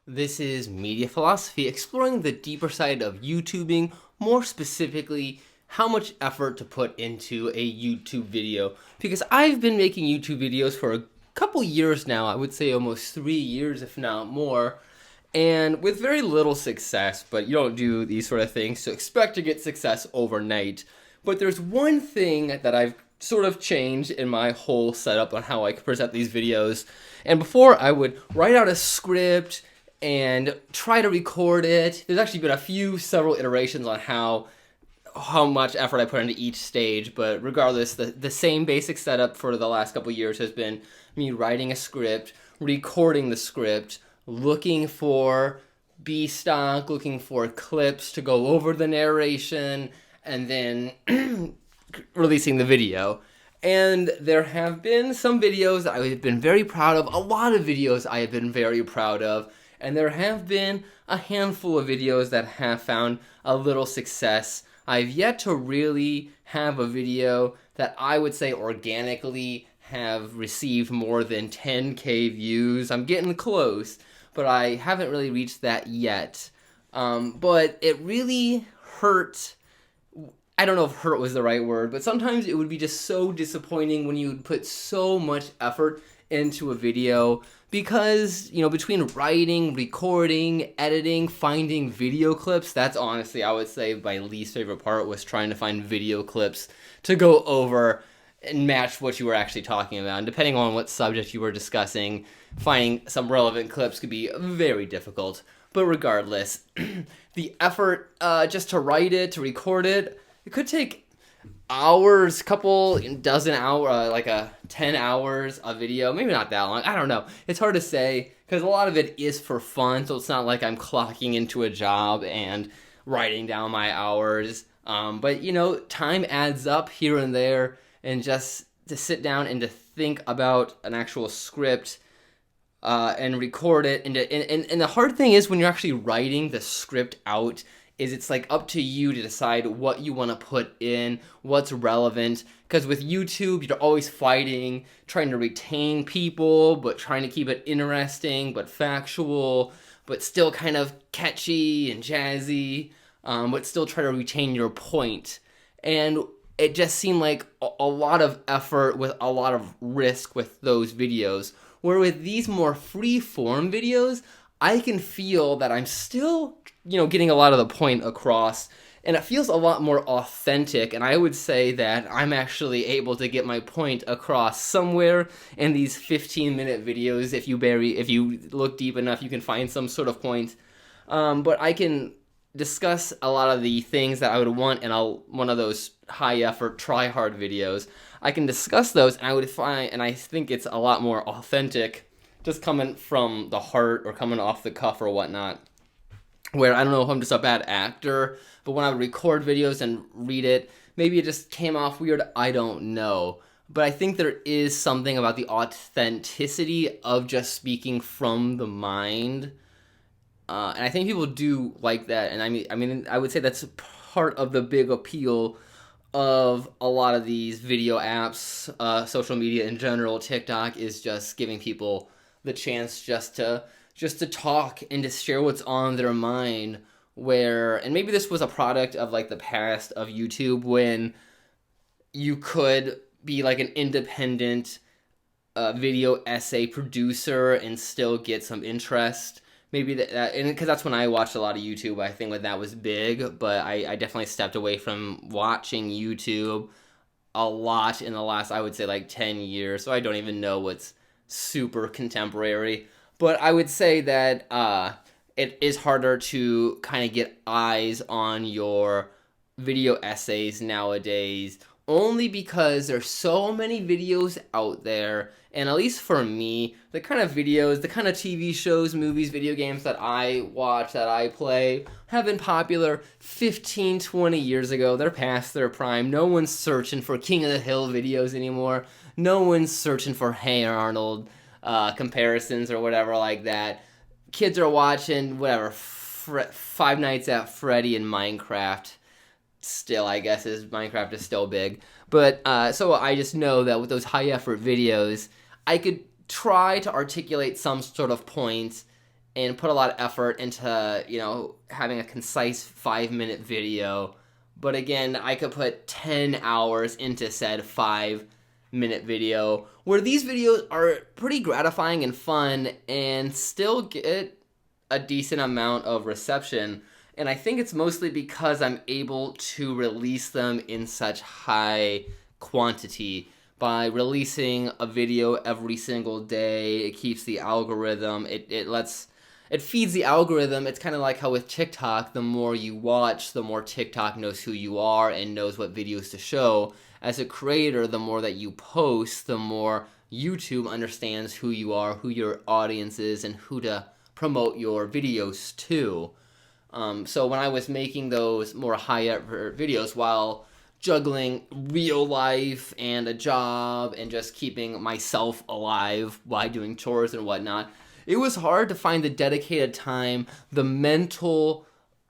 This is Media Philosophy, exploring the deeper side of YouTubing, more specifically, how much effort to put into a YouTube video. Because I've been making YouTube videos for a couple years now, I would say almost 3 years, if not more, and with very little success, but you don't do these sort of things to expect to get success overnight. But there's one thing that I've sort of changed in my whole setup on how I present these videos. And before, I would write out a script and try to record it. There's actually been several iterations on how much effort I put into each stage, but regardless, the same basic setup for the last couple years has been me writing a script, recording the script, looking for B stock, looking for clips to go over the narration, and then releasing the video. And there have been some videos that I have been very proud of, a lot of videos I have been very proud of, and there have been a handful of videos that have found a little success. I've yet to really have a video that I would say organically have received more than 10K views. I'm getting close, but I haven't really reached that yet. But it really hurt. I don't know if hurt was the right word, but sometimes it would be just so disappointing when you would put so much effort into a video because, between writing, recording, editing, finding video clips, that's honestly, I would say, my least favorite part was trying to find video clips to go over and match what you were actually talking about. And depending on what subject you were discussing, finding some relevant clips could be very difficult. But regardless, the effort just to write it, to record it, it could take hours, couple dozen hours, 10 hours of video, maybe not that long, I don't know, it's hard to say because a lot of it is for fun, so it's not like I'm clocking into a job and writing down my hours, but time adds up here and there, and just to sit down and to think about an actual script and record it, and the hard thing is when you're actually writing the script out is it's like up to you to decide what you want to put in, what's relevant, because with YouTube, you're always fighting, trying to retain people, but trying to keep it interesting, but factual, but still kind of catchy and jazzy, but still try to retain your point. And it just seemed like a lot of effort with a lot of risk with those videos, where with these more free-form videos, I can feel that I'm still, getting a lot of the point across, and it feels a lot more authentic, and I would say that I'm actually able to get my point across somewhere in these 15-minute videos. If you look deep enough, you can find some sort of point. But I can discuss a lot of the things that I would want in one of those high-effort, try-hard videos. I can discuss those, and I think it's a lot more authentic, just coming from the heart or coming off the cuff or whatnot, where I don't know if I'm just a bad actor, but when I would record videos and read it, maybe it just came off weird, I don't know. But I think there is something about the authenticity of just speaking from the mind, and I think people do like that, and I mean, I would say that's part of the big appeal of a lot of these video apps, social media in general. TikTok is just giving people the chance just to talk and to share what's on their mind, and maybe this was a product of like the past of YouTube, when you could be like an independent video essay producer and still get some interest. Maybe that, and because that's when I watched a lot of YouTube, I think that was big, but I definitely stepped away from watching YouTube a lot in the last, I would say, like 10 years, so I don't even know what's super contemporary. But I would say that it is harder to kind of get eyes on your video essays nowadays, only because there's so many videos out there. And at least for me, the kind of videos, the kind of TV shows, movies, video games that I watch, that I play, have been popular 15, 20 years ago. They're past their prime. No one's searching for King of the Hill videos anymore. No one's searching for Hey Arnold comparisons or whatever like that. Kids are watching whatever, Five Nights at Freddy and Minecraft. Still, I guess, Minecraft is still big. But so I just know that with those high effort videos, I could try to articulate some sort of point and put a lot of effort into, having a concise 5-minute video. But again, I could put 10 hours into said 5-minute video, where these videos are pretty gratifying and fun and still get a decent amount of reception. And I think it's mostly because I'm able to release them in such high quantity. By releasing a video every single day, it keeps the algorithm, it feeds the algorithm. It's kind of like how with TikTok, the more you watch, the more TikTok knows who you are and knows what videos to show. As a creator, the more that you post, the more YouTube understands who you are, who your audience is, and who to promote your videos to. So when I was making those more high-effort videos while juggling real life and a job and just keeping myself alive while doing chores and whatnot, it was hard to find the dedicated time, the mental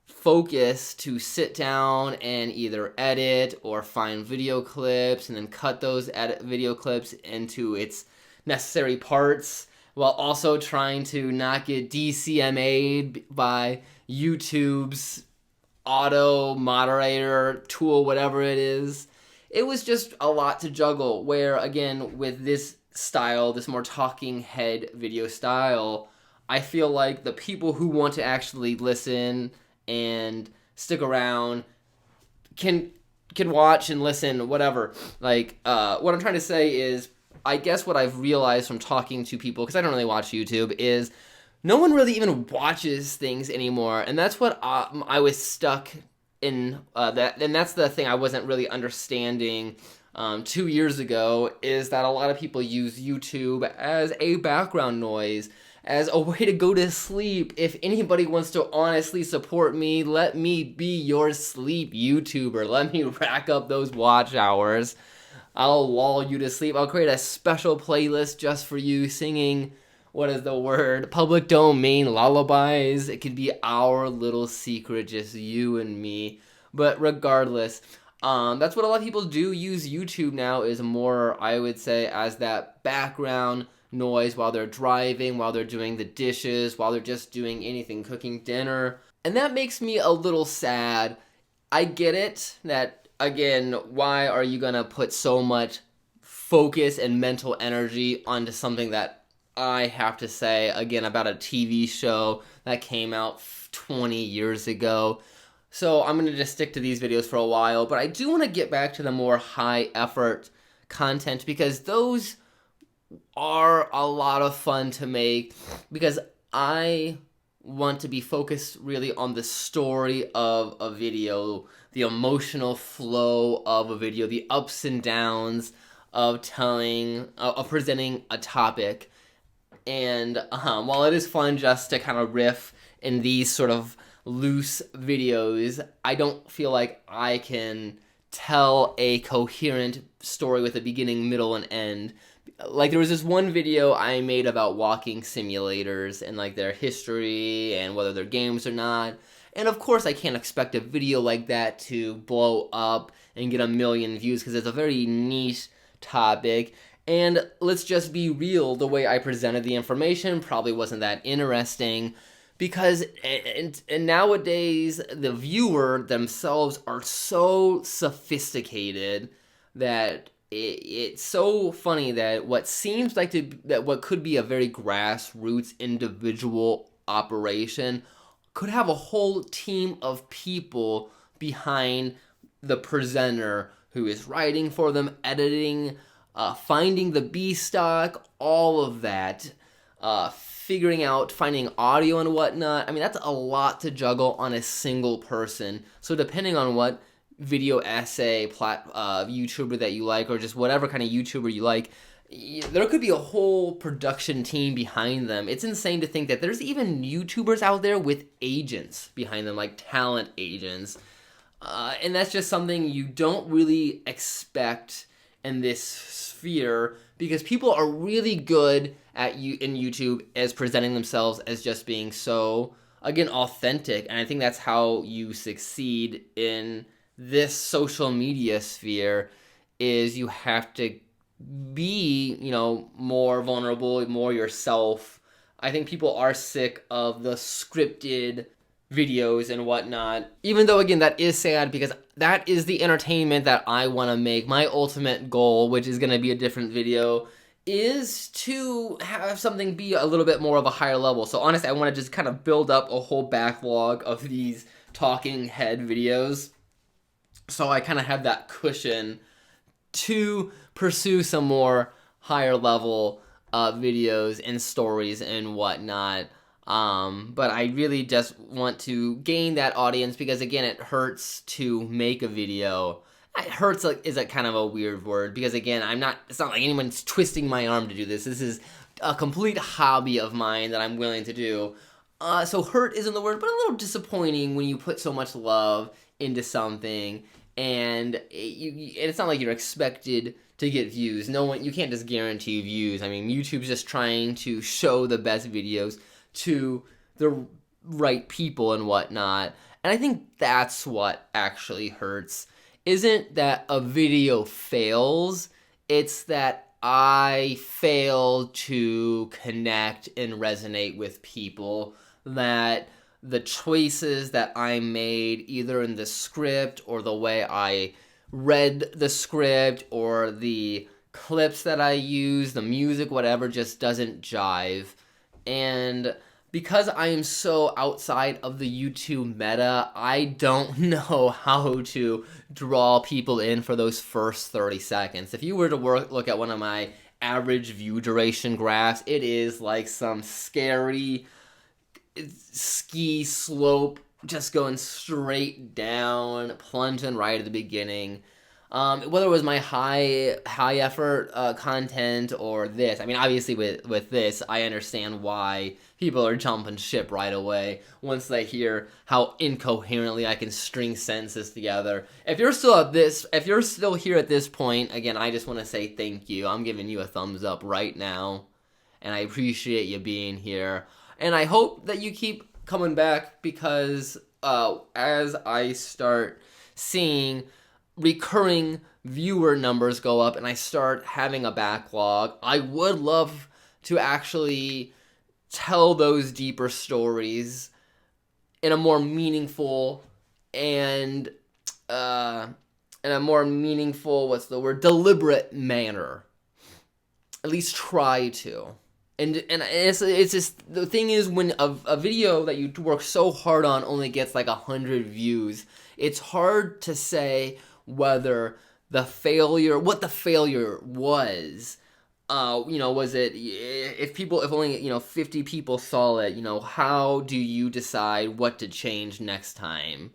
focus to sit down and either edit or find video clips and then cut those edit video clips into its necessary parts, while also trying to not get DCMA'd by YouTube's auto moderator tool, whatever it is. It was just a lot to juggle, where again, with this style, this more talking head video style, I feel like the people who want to actually listen and stick around can watch and listen, whatever. Like, what I'm trying to say is, I guess what I've realized from talking to people, because I don't really watch YouTube, is no one really even watches things anymore, and that's what I was stuck in, and that's the thing I wasn't really understanding 2 years ago, is that a lot of people use YouTube as a background noise, as a way to go to sleep. If anybody wants to honestly support me, let me be your sleep YouTuber. Let me rack up those watch hours. I'll lull you to sleep. I'll create a special playlist just for you, singing, what is the word? Public domain lullabies. It could be our little secret, just you and me. But regardless, that's what a lot of people do use YouTube now, is more, I would say, as that background noise while they're driving, while they're doing the dishes, while they're just doing anything, cooking dinner. And that makes me a little sad. I get it that, again, why are you gonna put so much focus and mental energy onto something that, I have to say, again, about a TV show that came out 20 years ago. So I'm going to just stick to these videos for a while, but I do want to get back to the more high effort content, because those are a lot of fun to make, because I want to be focused really on the story of a video, the emotional flow of a video, the ups and downs of presenting a topic. And while it is fun just to kind of riff in these sort of loose videos, I don't feel like I can tell a coherent story with a beginning, middle, and end. Like, there was this one video I made about walking simulators and like their history and whether they're games or not. And of course I can't expect a video like that to blow up and get 1 million views, because it's a very niche topic. And let's just be real, the way I presented the information probably wasn't that interesting, because and nowadays the viewer themselves are so sophisticated that it's so funny that what could be a very grassroots individual operation could have a whole team of people behind the presenter who is writing for them, editing, finding the B stock, all of that, finding audio and whatnot. I mean, that's a lot to juggle on a single person. So depending on what video essay YouTuber that you like, or just whatever kind of YouTuber you like, there could be a whole production team behind them. It's insane to think that there's even YouTubers out there with agents behind them, like talent agents. And that's just something you don't really expect in this sphere, because people are really good in YouTube as presenting themselves as just being so, again, authentic. And I think that's how you succeed in this social media sphere, is you have to be, more vulnerable, more yourself, I think people are sick of the scripted videos and whatnot. Even though, again, that is sad because that is the entertainment that I want to make. My ultimate goal, which is going to be a different video, is to have something be a little bit more of a higher level. So honestly, I want to just kind of build up a whole backlog of these talking head videos. So I kind of have that cushion to pursue some more higher level videos and stories and whatnot. But I really just want to gain that audience because, again, it hurts to make a video. It hurts is a kind of a weird word because, again, it's not like anyone's twisting my arm to do this. This is a complete hobby of mine that I'm willing to do. So hurt isn't the word, but a little disappointing when you put so much love into something and it's not like you're expected to get views. You can't just guarantee views. I mean, YouTube's just trying to show the best videos to the right people and whatnot. And I think that's what actually hurts. Isn't that a video fails, it's that I fail to connect and resonate with people, that the choices that I made either in the script or the way I read the script or the clips that I use, the music, whatever, just doesn't jive. And because I am so outside of the YouTube meta, I don't know how to draw people in for those first 30 seconds. If you were to look at one of my average view duration graphs, it is like some scary ski slope just going straight down, plunging right at the beginning. Whether it was my high effort content or this, I mean, obviously with this, I understand why people are jumping ship right away once they hear how incoherently I can string sentences together. If you're still here at this point, again, I just want to say thank you. I'm giving you a thumbs up right now, and I appreciate you being here. And I hope that you keep coming back because as I start seeing recurring viewer numbers go up and I start having a backlog, I would love to actually tell those deeper stories in a more meaningful and deliberate manner. At least try to. And it's just, the thing is, when a video that you work so hard on only gets like 100 views, it's hard to say whether what the failure was. Was it, if only, 50 people saw it, how do you decide what to change next time?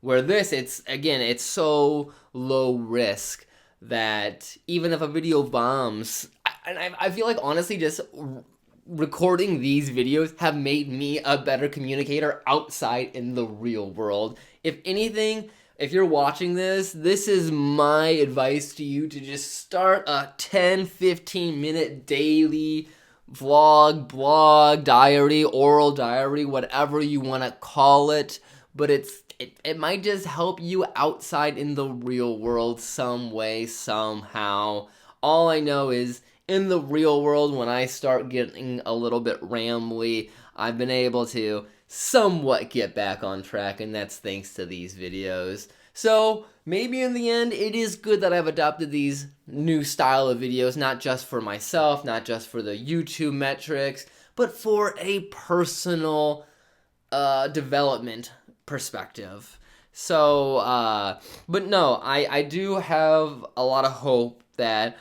Where this, it's so low risk that even if a video bombs, I feel like honestly just recording these videos have made me a better communicator outside in the real world. If anything, if you're watching this is my advice to you, to just start a 10-15 minute daily vlog, blog, diary, oral diary, whatever you want to call it, but it might just help you outside in the real world some way, somehow. All I know is, in the real world, when I start getting a little bit rambly, I've been able to somewhat get back on track, and that's thanks to these videos. So maybe in the end, it is good that I've adopted these new style of videos, not just for myself, not just for the YouTube metrics, but for a personal development perspective. So, but no, I do have a lot of hope that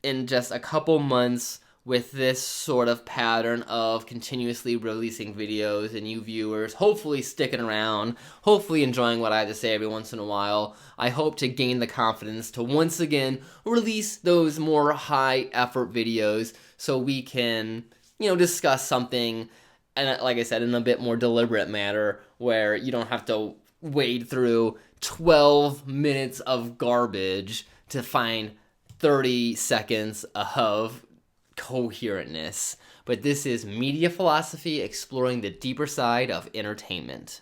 in just a couple months, with this sort of pattern of continuously releasing videos and you viewers hopefully sticking around, hopefully enjoying what I have to say every once in a while, I hope to gain the confidence to once again release those more high effort videos so we can, discuss something, and like I said, in a bit more deliberate manner where you don't have to wade through 12 minutes of garbage to find 30 seconds of coherentness. But this is Media Philosophy, exploring the deeper side of entertainment.